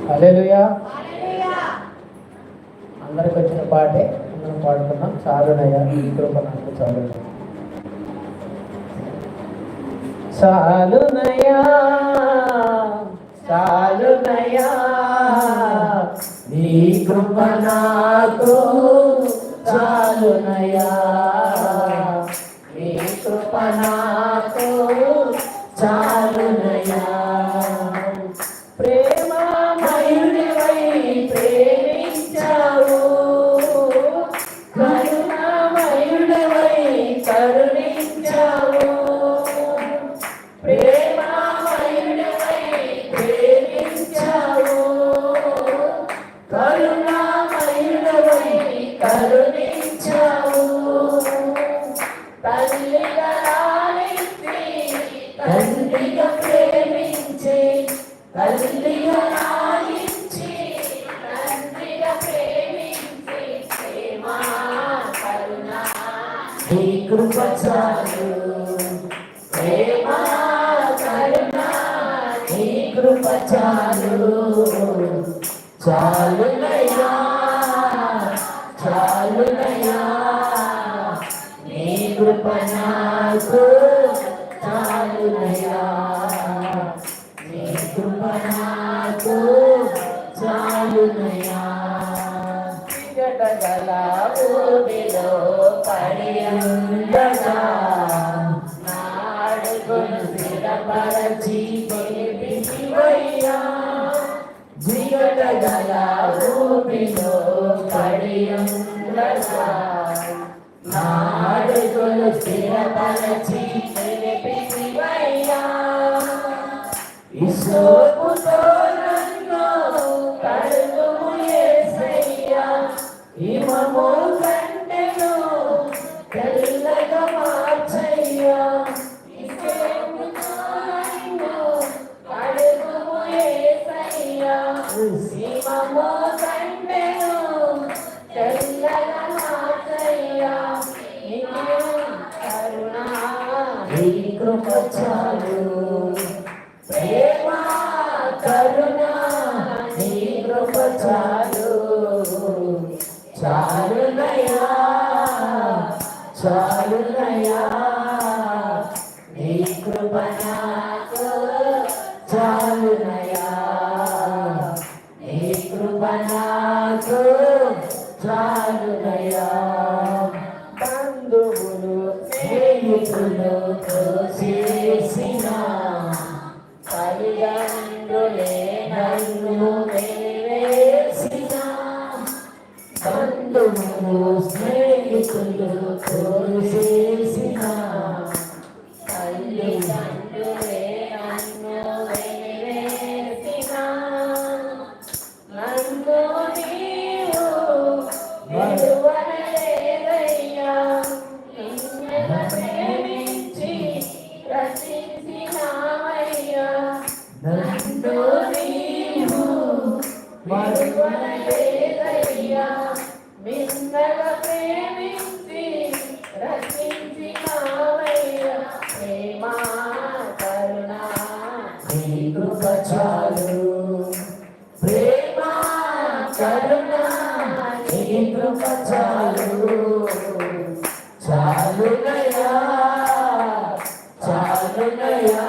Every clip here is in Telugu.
హల్లెలూయా. అందరికి వచ్చిన పాటే అందరం పాడుకున్నాం. చాలునయ్యా నీ కృప నాకు చాలునయ్యా, చాలునయ్యా చాలునయ్యా నీ కృప నాకు చాలునయ్యా, నీ కృప నాకు చాలునయ్యా. ప్రేమమయుడివై ప్రేమించావు, కరుణామయుడివై కరుణించావు. ప్రేమమయుడివై ప్రేమించావు, కరుణామయుడివై కరుణించావు. తల్లిగా లాలించి తండ్రిగా ప్రేమించి, తల్లిగా లాలించి తండ్రిగా ప్రేమించి, ప్రేమ కరుణ నీ కృప చాలు. ప్రేమ కరుణ నీ కృప చాలు. చాలునయ్యా చాలునయ్యా నీ కృప నాకు చాలునయ్యా, నీ కృప నాకు చాలునయ్యా. విగటగల ఊబిలో పడి ఉండగా నాడుగును స్థిరపరచి పిలిపివయ్యా. జిగటగల ఊబిలో పడి ఉండగా నాడుగును స్థిరపరచి పిలిపివయ్యా. ఇసోపుతో నన్ను కడుగుము యేసయ్యా, హిమము కంటెను తెల్లగా మార్చయ్యా. ఇసోపుతో నన్ను కడుగుము యేసయ్యా, హిమము కంటెను తెల్లగా మార్చయ్యా. కరుణ నీ కృప చాలు. ప్రేమ కరుణ నీ కృప చాలు. చాలునయ్యా చాలునయ్యా నీ కృప నాకు చాలునయ్యా, నీ కృప నాకు చాలునయ్యా. బంధువులు స్నేహితులు చేసిన తల్లిదండ్రులే నన్ను వేసిన, బంధువులు స్నేహితులు చేసిన తల్లిదండ్రులే నన్ను వేసిన. నన్ను నీవు విడువలేదయ్యా, నిన్ను ప్రేమించి రక్షించినావయ్యా. నన్ను నీవు విడువలేదయ్యా, నిన్నగా ప్రేమించి రక్షించినావయ్యా. ప్రేమ కరుణ నీ కృప చాలు. ప్రేమ కరుణ నీ కృప చాలు. చాలునయ్యా చాలునయ్యా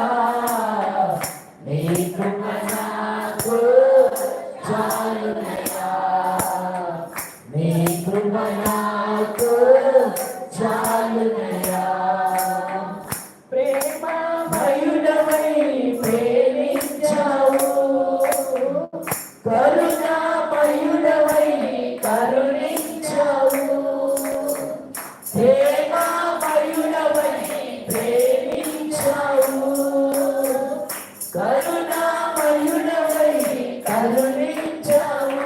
నీ కృప నాకు చాలునయ్యా, నీ కృప నాకు చాలునయ్యా. ప్రేమమయుడవై ప్రేమించావు, కరుణామయుడవై కరుణించావు. ప్రేమమయుడవై ప్రేమించావు, కరుణామయుడవై కరుణించావు.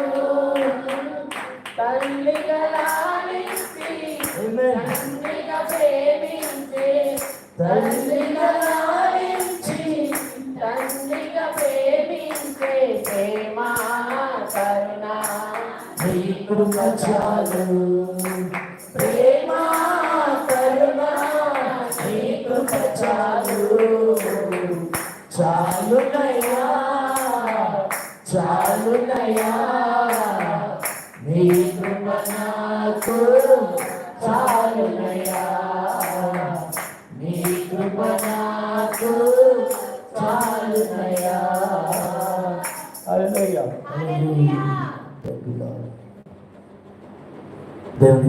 తల్లిగా లాలించి తండ్రిగా ప్రేమించి, తల్లిగా లాలించి తండ్రిగా ప్రేమించే. ప్రేమ కరుణ నీ కృప చాలు. ప్రేమ కరుణ నీ కృప చాలు. చాలునయ్యా చాలు చాలునయా నీ కృప నాకు చాలునయా నీ కృప నాకు చాలునయా హల్లెలూయా. దేవుని